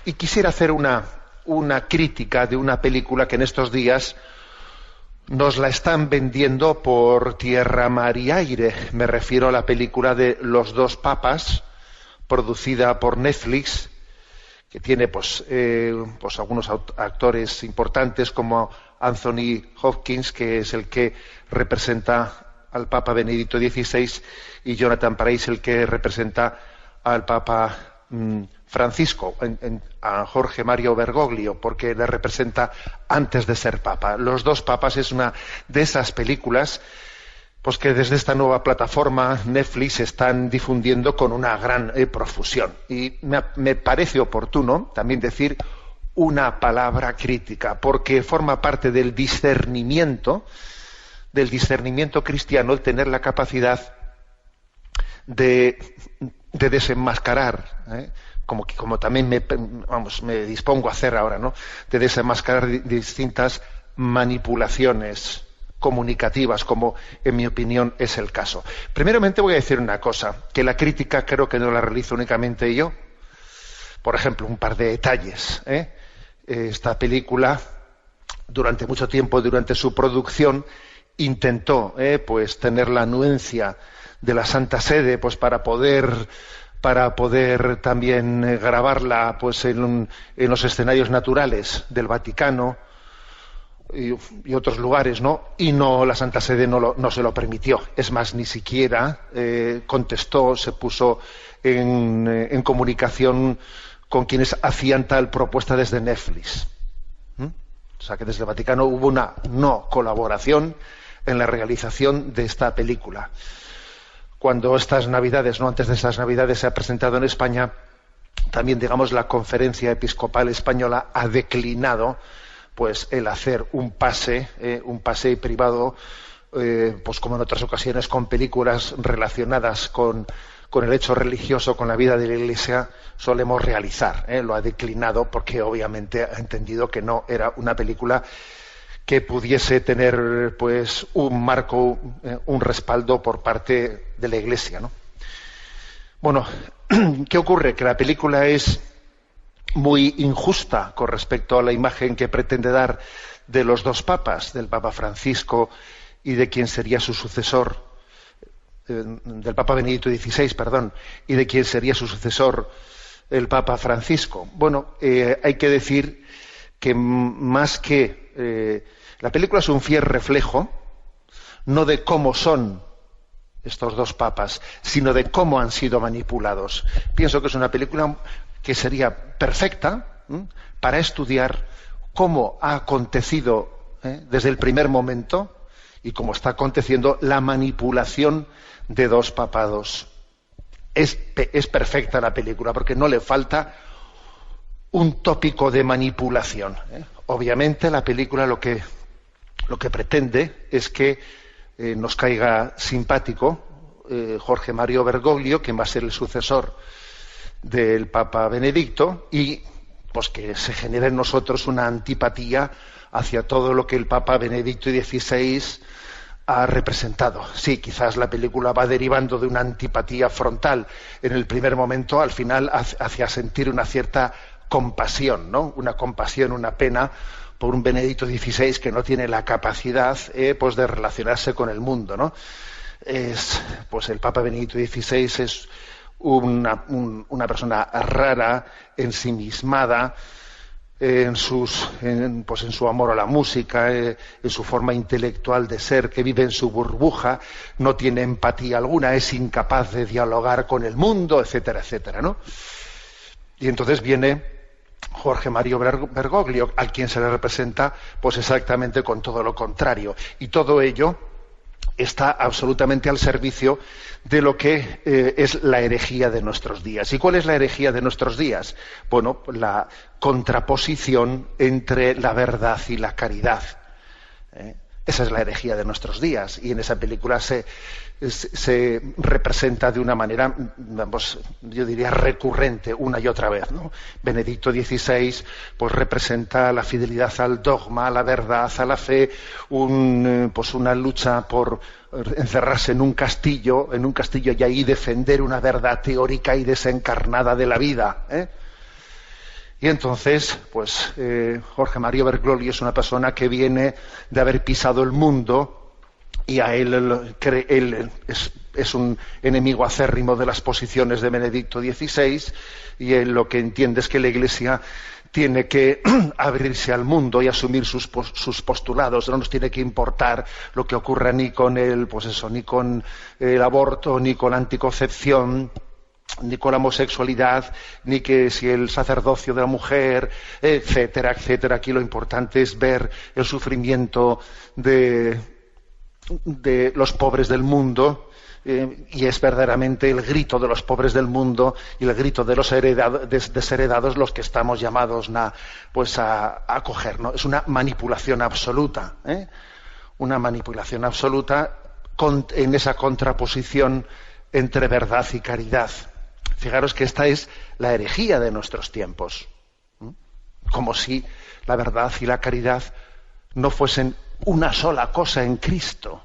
Y quisiera hacer una crítica de una película que en estos días nos la están vendiendo por tierra, mar y aire. Me refiero a la película de Los dos papas, producida por Netflix, que tiene pues algunos actores importantes como Anthony Hopkins, que es el que representa al Papa Benedicto XVI, y Jonathan Pryce, el que representa al Papa Francisco, a Jorge Mario Bergoglio, porque le representa antes de ser Papa. Los dos papas es una de esas películas pues que desde esta nueva plataforma Netflix están difundiendo con una gran profusión. Y me parece oportuno también decir una palabra crítica, porque forma parte del discernimiento cristiano el tener la capacidad de desenmascarar, como también me dispongo a hacer ahora, ¿no? De desenmascarar distintas manipulaciones comunicativas, como en mi opinión es el caso. Primeramente voy a decir una cosa, que la crítica creo que no la realizo únicamente yo. Por ejemplo, un par de detalles. Esta película, durante mucho tiempo, durante su producción, intentó pues tener la anuencia de la Santa Sede, pues para poder también grabarla pues en los escenarios naturales del Vaticano y otros lugares, ¿no? Y la Santa Sede no se lo permitió. Es más, ni siquiera contestó, se puso en comunicación con quienes hacían tal propuesta desde Netflix. O sea que desde el Vaticano hubo una no colaboración en la realización de esta película. Cuando estas Navidades, no antes de esas Navidades, se ha presentado en España, también, digamos, la Conferencia Episcopal Española ha declinado pues el hacer un pase privado, pues como en otras ocasiones, con películas relacionadas con el hecho religioso, con la vida de la Iglesia, solemos realizar. Lo ha declinado porque obviamente ha entendido que no era una película que pudiese tener pues un marco, un respaldo por parte de la Iglesia, ¿no? Bueno, ¿qué ocurre? Que la película es muy injusta con respecto a la imagen que pretende dar de los dos papas, del Papa Francisco y de quien sería su sucesor, del Papa Benedicto XVI, perdón, y de quien sería su sucesor, el Papa Francisco. Bueno, hay que decir que más que la película es un fiel reflejo, no de cómo son estos dos papas, sino de cómo han sido manipulados. Pienso que es una película que sería perfecta para estudiar cómo ha acontecido desde el primer momento y cómo está aconteciendo la manipulación de dos papados. Es perfecta la película porque no le falta un tópico de manipulación. Obviamente la película lo que pretende es que nos caiga simpático Jorge Mario Bergoglio, quien va a ser el sucesor del Papa Benedicto, y pues que se genere en nosotros una antipatía hacia todo lo que el Papa Benedicto XVI ha representado. Sí, quizás la película va derivando de una antipatía frontal en el primer momento, al final hacia sentir una cierta compasión, ¿no? Una compasión, una pena por un Benedicto XVI que no tiene la capacidad pues de relacionarse con el mundo, ¿no? Pues el Papa Benedicto XVI es una persona rara, ensimismada, en su amor a la música, en su forma intelectual de ser, que vive en su burbuja, no tiene empatía alguna, es incapaz de dialogar con el mundo, etcétera, etcétera, ¿no? Y entonces viene Jorge Mario Bergoglio, al quien se le representa pues exactamente con todo lo contrario. Y todo ello está absolutamente al servicio de lo que es la herejía de nuestros días. ¿Y cuál es la herejía de nuestros días? Bueno, la contraposición entre la verdad y la caridad. Esa es la herejía de nuestros días, y en esa película se representa de una manera, vamos, yo diría recurrente, una y otra vez, ¿no? Benedicto XVI pues representa la fidelidad al dogma, a la verdad, a la fe, una lucha por encerrarse en un castillo y ahí defender una verdad teórica y desencarnada de la vida, Y entonces, pues Jorge Mario Bergoglio es una persona que viene de haber pisado el mundo y a él es un enemigo acérrimo de las posiciones de Benedicto XVI, y él lo que entiende es que la Iglesia tiene que abrirse al mundo y asumir sus postulados. No nos tiene que importar lo que ocurra ni con ni con el aborto, ni con la anticoncepción, ni con la homosexualidad, ni que si el sacerdocio de la mujer, etcétera, etcétera. Aquí lo importante es ver el sufrimiento de los pobres del mundo, y es verdaderamente el grito de los pobres del mundo y el grito de los desheredados los que estamos llamados a acoger, ¿no? Es una manipulación absoluta, una manipulación absoluta en esa contraposición entre verdad y caridad. Fijaros que esta es la herejía de nuestros tiempos. Como si la verdad y la caridad no fuesen una sola cosa en Cristo.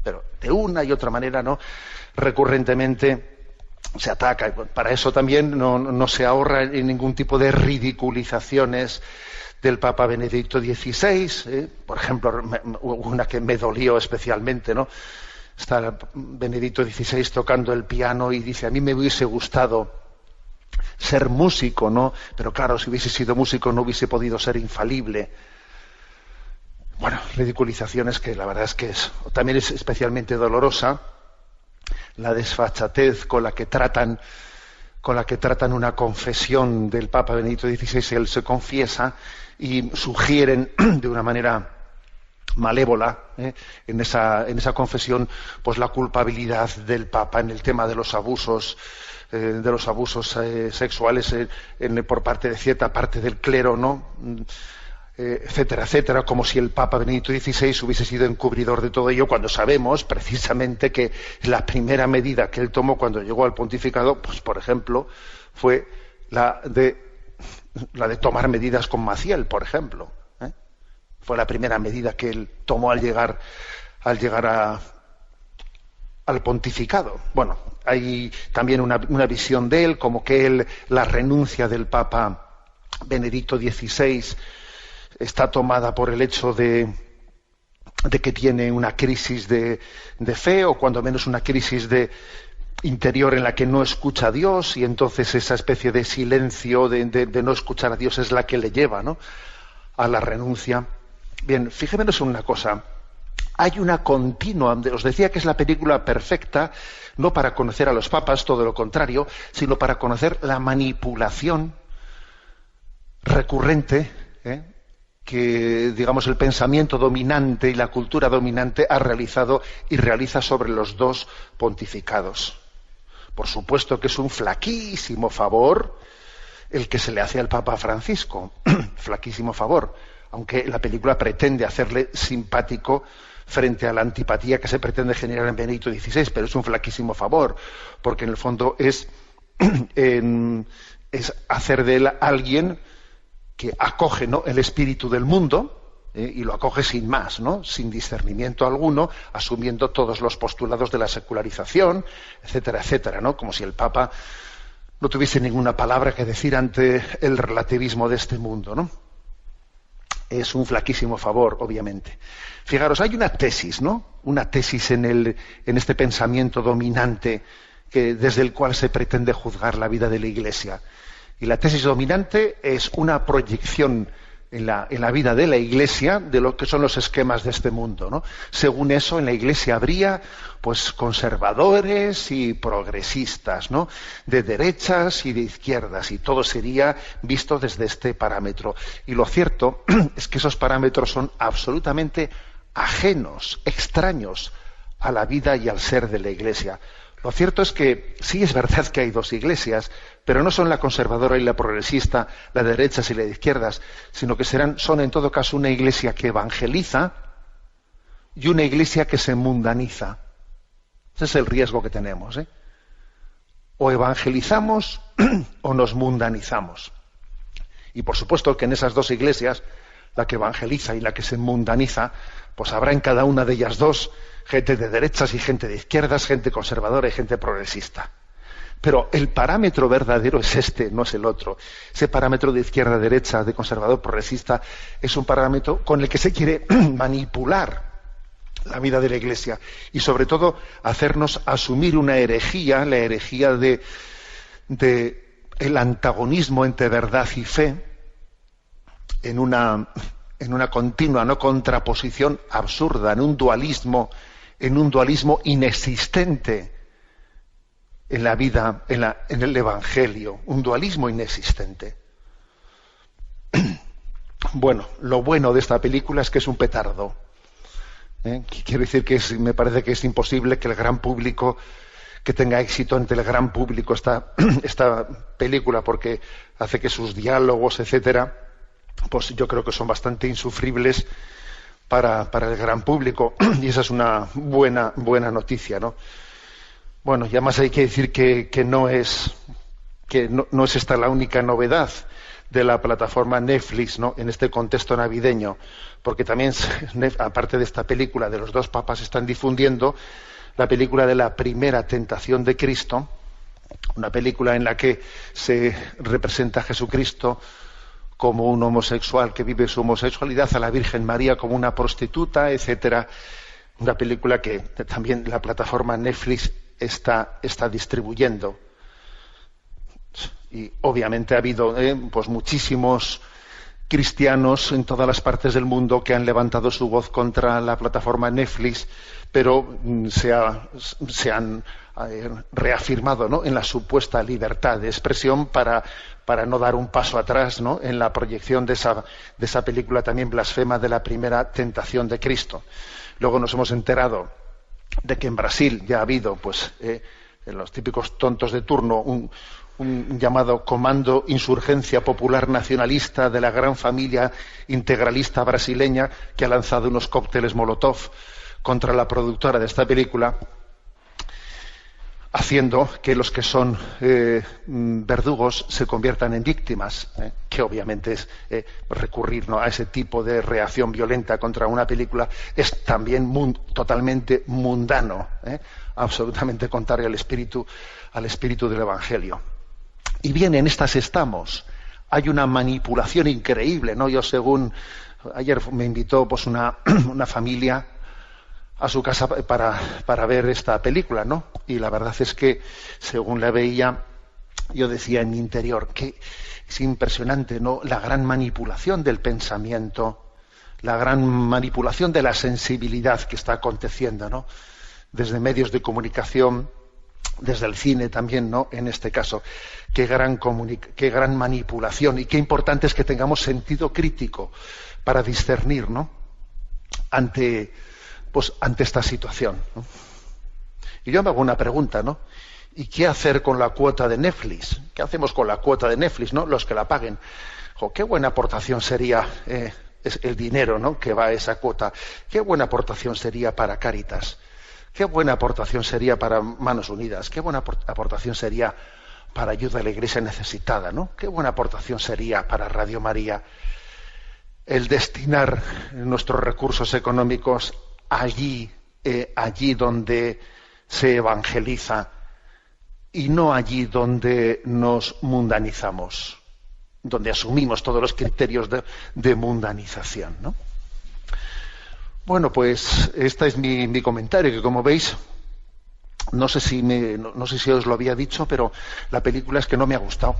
Pero de una y otra manera, ¿no? Recurrentemente se ataca. Para eso también no se ahorra en ningún tipo de ridiculizaciones del Papa Benedicto XVI. Por ejemplo, una que me dolió especialmente, ¿no? Está Benedicto XVI tocando el piano y dice: a mí me hubiese gustado ser músico, ¿no? Pero claro, si hubiese sido músico no hubiese podido ser infalible. Bueno, ridiculizaciones que la verdad es que también es especialmente dolorosa la desfachatez con la que tratan una confesión del Papa Benedicto XVI. Él se confiesa y sugieren de una manera malévola, en esa confesión, pues la culpabilidad del Papa en el tema de los abusos sexuales por parte de cierta parte del clero, ¿no? Etcétera, etcétera, como si el Papa Benedicto XVI hubiese sido encubridor de todo ello, cuando sabemos precisamente que la primera medida que él tomó cuando llegó al pontificado, pues por ejemplo, fue la de tomar medidas con Maciel, por ejemplo. Fue la primera medida que él tomó al llegar al pontificado. Bueno, hay también una visión de él, como que la renuncia del Papa Benedicto XVI está tomada por el hecho de que tiene una crisis de fe, o cuando menos una crisis interior en la que no escucha a Dios, y entonces esa especie de silencio de no escuchar a Dios es la que le lleva, ¿no?, a la renuncia. Bien, fijémonos en una cosa. Hay una continua, os decía que es la película perfecta, no para conocer a los papas, todo lo contrario, sino para conocer la manipulación recurrente, que, digamos, el pensamiento dominante y la cultura dominante ha realizado y realiza sobre los dos pontificados. Por supuesto que es un flaquísimo favor el que se le hace al Papa Francisco, flaquísimo favor, aunque la película pretende hacerle simpático frente a la antipatía que se pretende generar en Benedicto XVI, pero es un flaquísimo favor, porque en el fondo es hacer de él alguien que acoge, ¿no?, el espíritu del mundo, y lo acoge sin más, ¿no?, sin discernimiento alguno, asumiendo todos los postulados de la secularización, etcétera, etcétera, ¿no?, como si el Papa no tuviese ninguna palabra que decir ante el relativismo de este mundo, ¿no? Es un flaquísimo favor, obviamente. Fijaros, hay una tesis, ¿no?, una tesis en este pensamiento dominante desde el cual se pretende juzgar la vida de la Iglesia. Y la tesis dominante es una proyección en la vida de la Iglesia de lo que son los esquemas de este mundo, ¿no? Según eso, en la Iglesia habría, pues, conservadores y progresistas, ¿no?, de derechas y de izquierdas, y todo sería visto desde este parámetro. Y lo cierto es que esos parámetros son absolutamente ajenos, extraños a la vida y al ser de la Iglesia. Lo cierto es que sí es verdad que hay dos iglesias, pero no son la conservadora y la progresista, la de derechas y la de izquierdas, sino que son en todo caso una iglesia que evangeliza y una iglesia que se mundaniza. Ese es el riesgo que tenemos, O evangelizamos o nos mundanizamos. Y por supuesto que en esas dos iglesias, la que evangeliza y la que se mundaniza, pues habrá en cada una de ellas dos gente de derechas y gente de izquierdas, gente conservadora y gente progresista. Pero el parámetro verdadero es este, no es el otro. Ese parámetro de izquierda-derecha, de conservador-progresista, es un parámetro con el que se quiere manipular la vida de la Iglesia y sobre todo hacernos asumir una herejía, la herejía de el antagonismo entre verdad y fe en una continua no contraposición absurda, en un dualismo inexistente en la vida, en el Evangelio, un dualismo inexistente. Bueno, lo bueno de esta película es que es un petardo. Quiero decir que me parece que es imposible que el gran público, que tenga éxito entre el gran público esta película, porque hace que sus diálogos, etcétera, pues yo creo que son bastante insufribles para el gran público, y esa es una buena noticia, ¿no? Bueno, y además hay que decir que no es esta la única novedad de la plataforma Netflix, ¿no?, en este contexto navideño, porque también, aparte de esta película de los dos papas, están difundiendo la película de la primera tentación de Cristo, una película en la que se representa a Jesucristo como un homosexual que vive su homosexualidad, a la Virgen María como una prostituta, etcétera. Una película que también la plataforma Netflix está distribuyendo. Y obviamente ha habido pues muchísimos cristianos en todas las partes del mundo que han levantado su voz contra la plataforma Netflix, pero se han reafirmado, ¿no?, en la supuesta libertad de expresión para no dar un paso atrás, ¿no?, en la proyección de esa película también blasfema de la primera tentación de Cristo. Luego nos hemos enterado de que en Brasil ya ha habido, pues, en los típicos tontos de turno, un llamado Comando Insurgencia Popular Nacionalista de la gran familia integralista brasileña, que ha lanzado unos cócteles Molotov contra la productora de esta película, haciendo que los que son verdugos se conviertan en víctimas, que obviamente es recurrir, ¿no?, a ese tipo de reacción violenta contra una película es también totalmente mundano, absolutamente contrario al espíritu del Evangelio. Y bien, en estas estamos. Hay una manipulación increíble, ¿no? Ayer me invitó pues una familia a su casa para ver esta película, ¿no? Y la verdad es que, según la veía, yo decía en mi interior que es impresionante, ¿no?, la gran manipulación del pensamiento, la gran manipulación de la sensibilidad que está aconteciendo, ¿no?, desde medios de comunicación, desde el cine también, ¿no?, en este caso. Qué gran manipulación, y qué importante es que tengamos sentido crítico para discernir, ¿no?, ante esta situación, ¿no? Y yo me hago una pregunta, ¿no? ¿Y qué hacer con la cuota de Netflix? ¿Qué hacemos con la cuota de Netflix, ¿no?, los que la paguen? Qué buena aportación sería el dinero, ¿no?, que va a esa cuota. Qué buena aportación sería para Cáritas. Qué buena aportación sería para Manos Unidas. Qué buena aportación sería para ayuda a la Iglesia necesitada, ¿no? Qué buena aportación sería para Radio María el destinar nuestros recursos económicos allí donde se evangeliza, y no allí donde nos mundanizamos, donde asumimos todos los criterios de mundanización, ¿no? Bueno, pues este es mi comentario, que como veis, no sé si os lo había dicho, pero la película es que no me ha gustado.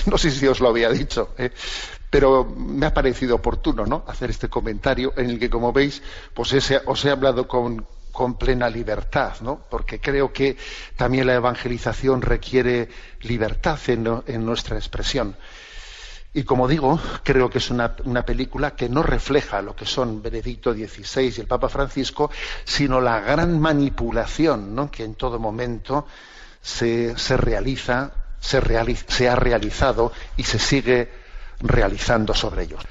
No sé si os lo había dicho, pero me ha parecido oportuno, ¿no?, hacer este comentario en el que, como veis, pues os he hablado con plena libertad, ¿no?, porque creo que también la evangelización requiere libertad en nuestra expresión. Y como digo, creo que es una película que no refleja lo que son Benedicto XVI y el Papa Francisco, sino la gran manipulación, ¿no?, que en todo momento se ha realizado y se sigue realizando sobre ellos.